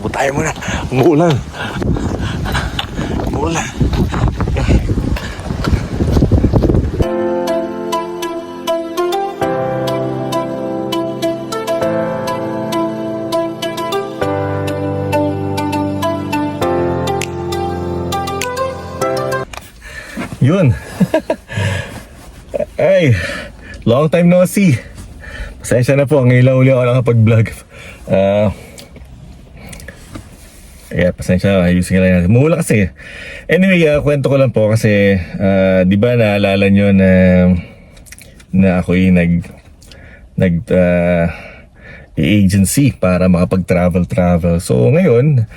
Takbo tayo muna. Umuulan. Umuulan. Yun. Ay, long time no see. Pasensya na po, ngayon lang uli ako nakapag-vlog. Pasensya, ayusin ka lang natin. Mula kasi. Anyway, kwento ko lang po kasi, di ba naalala nyo na ako'y agency para makapag-travel. So ngayon,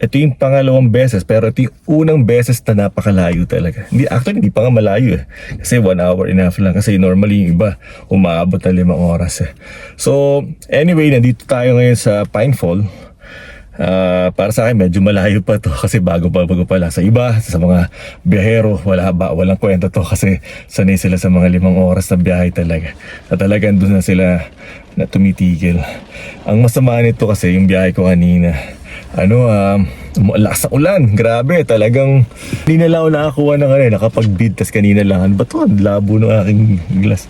ito yung pangalawang beses, pero ito yung unang beses na napakalayo talaga. Hindi pa nga malayo eh. Kasi 1 hour enough lang. Kasi normally yung iba, umaabot na 5 oras eh. So, anyway, nandito tayo ngayon sa Pinefall. Para sa akin, medyo malayo pa to kasi bago pa lang. Sa iba, sa mga biyahero, walang kwenta to kasi sanay sila sa mga 5 oras na biyahe talaga. At talagang doon na sila na tumitigil. Ang masama nito kasi yung biyahe ko kanina. Lakas ng ulan, grabe, talagang kanina lang ako nakakuha ng nakapag-bid, tas kanina lang, ano ba to? Labo ng aking glass.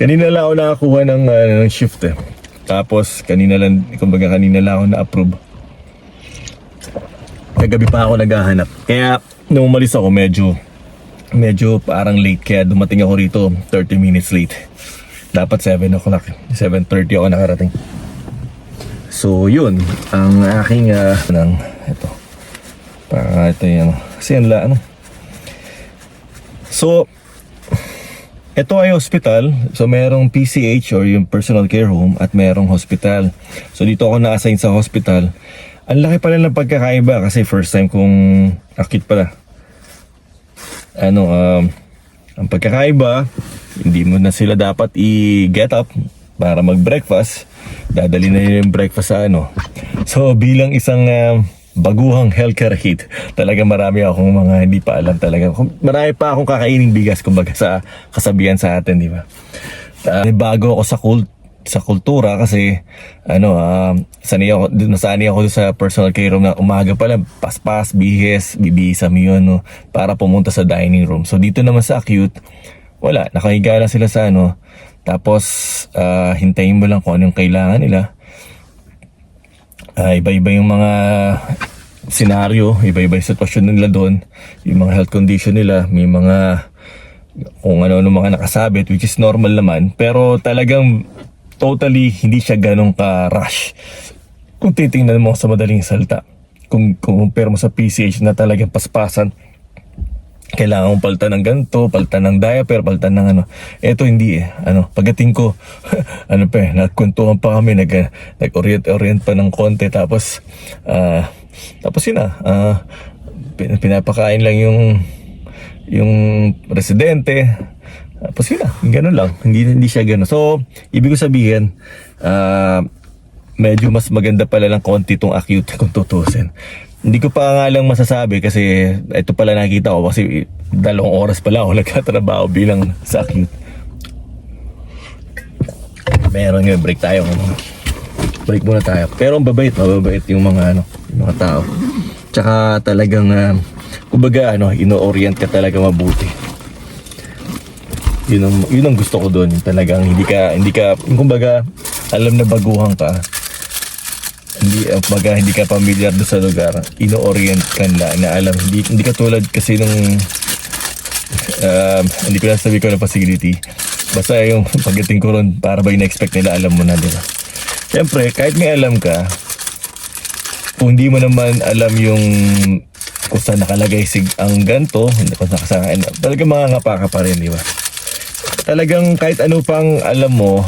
Kanina lang ako nakakuha ng shift eh. Tapos kanina lang ako na-approve. Kagabi pa ako naghahanap. Kaya nung umalis ako medyo parang late, kaya dumating ako rito 30 minutes late. Dapat 7 o'clock, 7:30 ako nakarating. So yun, ang aking ito. Para ito yung kasi So ito ay hospital. So merong PCH or yung personal care home at merong hospital. So dito ako na-assign sa hospital. Ang laki pala ng pagkakaiba kasi first time kong akit pala. Ang pagkakaiba, hindi mo na sila dapat i-get up para mag-breakfast. Dadali na yung breakfast sa So bilang isang baguhang healthcare kid, talaga marami akong mga hindi pa alam talaga. Marami pa akong kakaining bigas kumbaga sa kasabihan sa atin, di ba? Bago ako sa kultura kasi nasanay ako sa personal care room na umaga pa lang, paspas, bibihis mo yun para pumunta sa dining room. So dito naman sa acute, wala, nakahiga lang sila sa tapos hintayin mo lang kung anong kailangan nila. Iba-iba yung mga senaryo, iba-iba yung sitwasyon nila doon, yung mga health condition nila, may mga kung ano mga nakasabit, which is normal naman, pero talagang totally hindi siya ganong ka-rush kung titingnan mo sa madaling salita. Kung compare mo sa PCH na talagang paspasan, kailangan mong palitan ng ganito, palitan ng diaper, palitan ng Eto hindi eh. Pagdating ko, nagkwentuhan pa kami, nag-orient pa ng konti, tapos yun pinapakain lang yung residente. Tapos yun gano'n lang. Hindi siya gano'n. So, ibig ko sabihin, medyo mas maganda pala ng konti itong acute kung tutusin. Hindi ko pa nga lang masasabi kasi ito pala nakita ko kasi 2 oras pala ako nagkatrabaho bilang sa acute. Meron nga, break tayo. Break muna tayo. Pero mababait yung mga yung mga tao. Tsaka talagang kumbaga ino-orient ka talaga mabuti. Yun ang gusto ko doon. Talagang hindi ka kumbaga alam na baguhan ka. Hindi ka familiar doon sa lugar, ino-orient ka na alam. Hindi ka tulad kasi nung hindi ko na sabi ko ng facility. Basta yung pagdating ko ron, para ba in-expect nila alam mo na, diba? Siyempre, kahit may alam ka, kung hindi mo naman alam yung kung saan nakalagay ang ganto, kung nakasakain, talagang mangangapa ka pa rin, diba? Talagang kahit ano pang alam mo,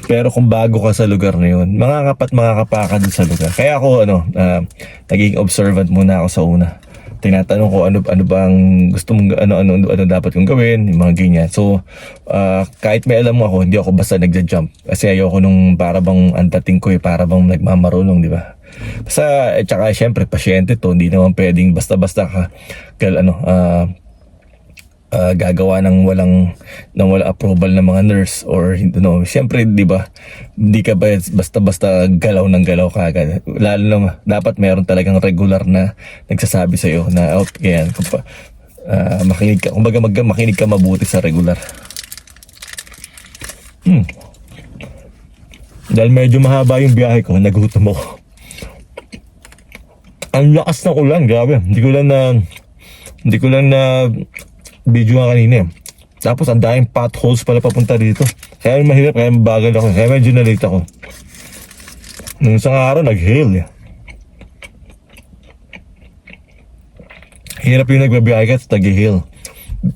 pero kung bago ka sa lugar na yun, makakapa ka dun sa lugar. Kaya ako, naging observant muna ako sa una. Tinatanong ko ano ba ang gusto mong, ano dapat kong gawin, yung mga ganyan. So, kahit may alam mo ako, hindi ako basta nagja-jump. Kasi ayoko nung para bang ang dating ko para bang nagmamarunong, di ba? Basta, tsaka syempre, pasyente to, hindi naman pwedeng basta-basta ka, gagawa ng walang approval ng mga nurse or syempre, di ba, hindi ka ba basta-basta galaw ng galaw kagad, lalo na dapat meron talagang regular na nagsasabi sa iyo na yan, makinig ka, kumbaga makinig ka mabuti sa regular. Dahil medyo mahaba yung biyahe ko, nagutom ako. Ang lakas ng ulan, grabe. Hindi ko lang na video nga kanina eh. Tapos ang daming potholes pala papunta dito. Kaya mahirap, kaya mabagal ako. Kaya medyo na-late ako. Nung isang araw, nag-hail eh. Hirap yung nagbabiyahe ka at nag-hail.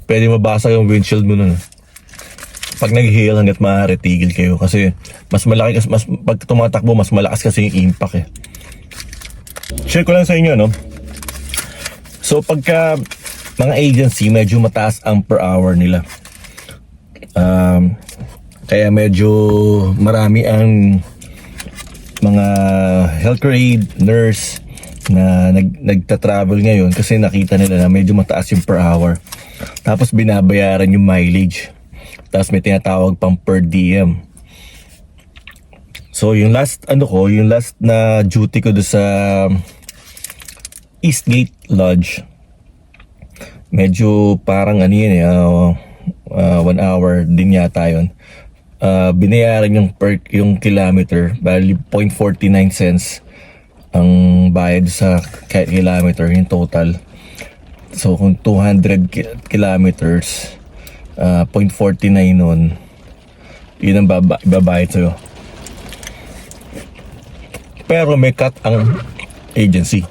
Pwede mabasag yung windshield mo nun. Pag nag-hail, hanggat maaari, tigil kayo. Kasi mas malaki, pag tumatakbo, mas malakas kasi yung impact eh. Share ko lang sa inyo, no? So, pagka mga agency, medyo mataas ang per hour nila. Kaya medyo marami ang mga healthcare aid, nurse na nagta-travel ngayon kasi nakita nila na medyo mataas yung per hour. Tapos binabayaran yung mileage. Tapos may tinatawag pang per diem. So yung last na duty ko do sa Eastgate Lodge, medyo parang 1 hour din yata yun. Binayaran yung kilometer, bali 0.49 cents ang bayad sa kilometer, yung total. So kung 200 kilometers, 0.49 nun, yun ang babayad sa'yo. Pero may cut ang agency.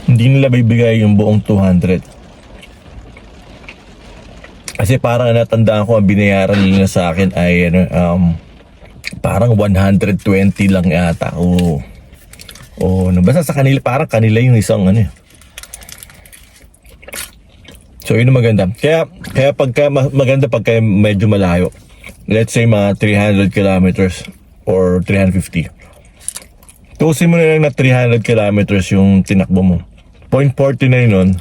Hindi nila bibigay yung buong 200. Kasi parang natandaan ko ang binayaran nila sa akin ay parang 120 lang yata. Basta sa kanila, parang kanila yung isang So yun ang maganda. Kaya maganda pagka medyo malayo. Let's say mga 300 kilometers or 350. Tuusin mo na lang na 300 kilometers yung tinakbo mo. 0.49 nun,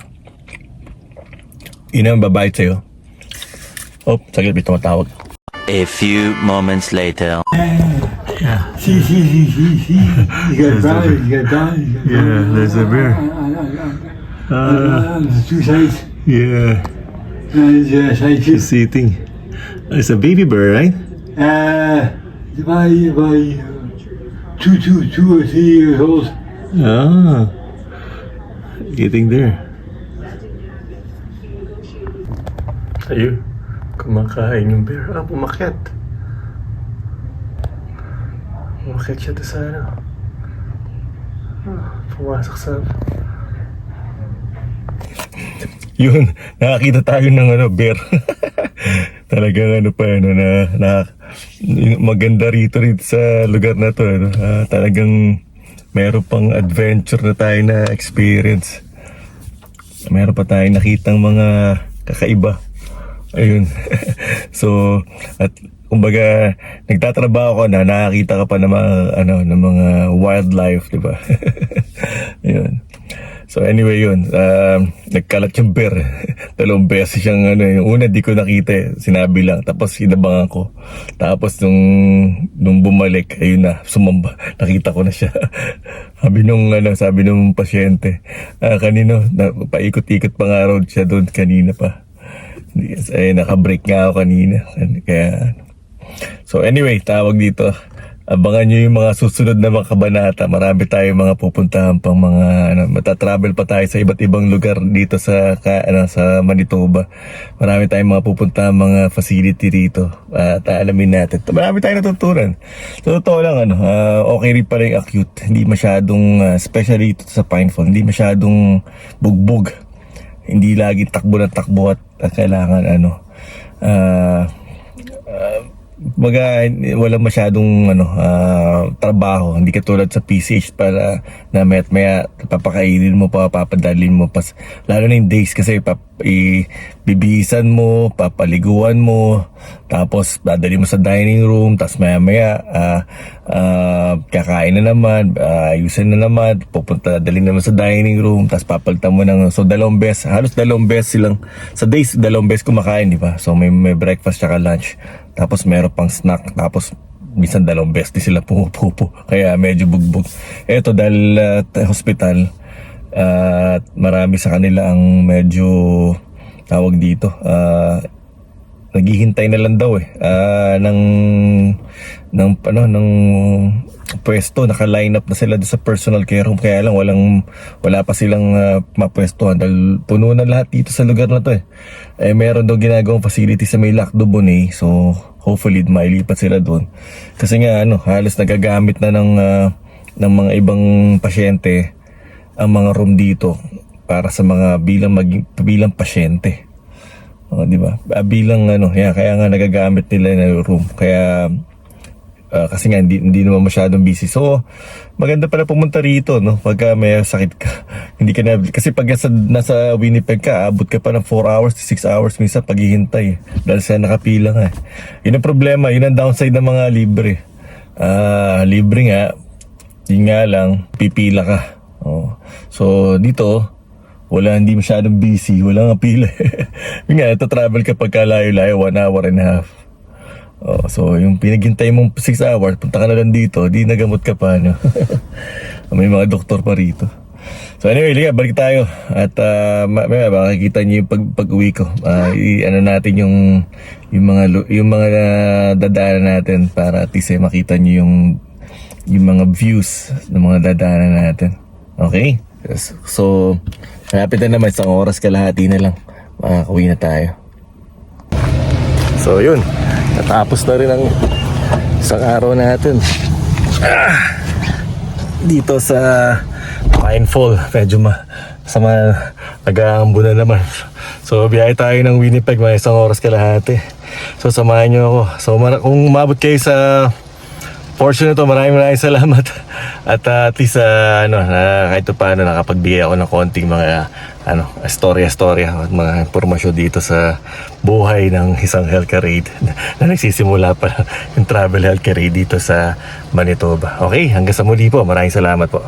yun ang babayad sa'yo. Saglit, may tumatawag. A few moments later. See. You got brown, you got brown. Yeah, there's a bear. The two sides. Yeah, Side two. she's eating. It's a baby bear, right? By 2 or 3 years old. Eating there. Ayun, kumakain yung bear. Umakyat. Umakyat siya doon sa pumasok sa... Yun, nakakita tayo ng bear. Talagang maganda rito sa lugar na to. Talagang meron pang adventure na tayo na experience. Meron pa tayong nakitang mga kakaiba. Ayun. So, at kumbaga, nagtatrabaho ko na nakakita ka pa ng mga wildlife, di ba? Ayun. So anyway yun, nagkalat yung bear. 2 beses siyang yung una di ko nakita sinabi lang, tapos hinabangan ko. Tapos nung bumalik, ayun na, sumamba, nakita ko na siya. sabi nung pasyente, kanino, paikot-ikot pa nga road siya doon kanina pa. Naka-break nga ako kanina. Kaya, so anyway, tawag dito. Abangan nyo yung mga susunod na mga kabanata. Marami tayong mga pupuntahan pang mga matatravel pa tayo sa iba't ibang lugar dito sa Manitoba. Marami tayong mga pupuntahan mga facility rito. At alamin natin. Marami tayong natutunan. So totoo lang okay rin pala yung acute. Hindi masyadong especially dito sa Pinefall, hindi masyadong bugbog. Hindi lagi takbo na takbo at kailangan walang masyadong trabaho, hindi katulad sa PCH para na maya papakainin mo pa, papadalin mo pa, lalo na yung days kasi bibihisan mo, papaliguan mo, tapos dadali mo sa dining room, tapos maya kakain na naman, ayusin na naman, pupunta, dali naman sa dining room, tapos papalitan mo ng, so halos 2 beses silang, sa days, 2 beses kumakain, di ba? So may breakfast tsaka lunch, tapos meron pang snack, tapos minsan 2 beses din sila pumupupo, kaya medyo bugbog. Eto dahil hospital, at marami sa kanila ang medyo, tawag dito, naghihintay na lang daw ng pwesto, naka-line up na sila doon sa personal care home, kaya lang wala pa silang mapwestuhan dahil puno na lahat dito sa lugar na to meron daw ginagawang facility sa may Lac du Bonnet, so hopefully mailipat sila doon kasi nga halos nagagamit na ng mga ibang pasyente ang mga room dito para sa mga bilang pasyente. Di ba? Bilang kaya nga nagagamit nila yung room. Kaya kasi nga hindi naman masyadong busy. So, maganda pala pumunta rito, no? Pagka may sakit ka. Hindi ka na, kasi pag nasa Winnipeg ka, abot ka pa ng 4 hours to 6 hours minsan paghihintay. Dahil sa nakapila nga. Yun ang problema, yun ang downside ng mga libre. Libre nga, yun nga lang, pipila ka. So, dito, hindi masyadong busy, wala nga pila. Yung nga, travel ka pagka layo-layo, 1 hour and a half. So, yung pinaghintay mong 6 hours, punta ka na lang dito, di nagamot ka pa, May mga doktor pa rito. So anyway, liga, balik tayo. At makikita niyo yung pag-uwi ko. Natin yung mga dadaanan natin para at least makita niyo yung mga views ng mga dadaanan natin. Okay? Yes. So, malapit na naman, 1 oras kalahati na lang. Makakauwi na tayo. So, yun. Natapos na rin ang isang araw natin. Dito sa Pinefall. Medyo nag-aambo na naman. So, biyahe tayo ng Winnipeg, may 1 oras kalahati. So, samahan nyo ako. So, kung umabot kayo sa portion na to, maraming salamat. At at least kahit paano nakapagbigay ako ng konting mga storya at mga impormasyon dito sa buhay ng isang healthcare aide na nagsisimula pa yung travel healthcare aide dito sa Manitoba. Okay, hanggang sa muli po. Maraming salamat po.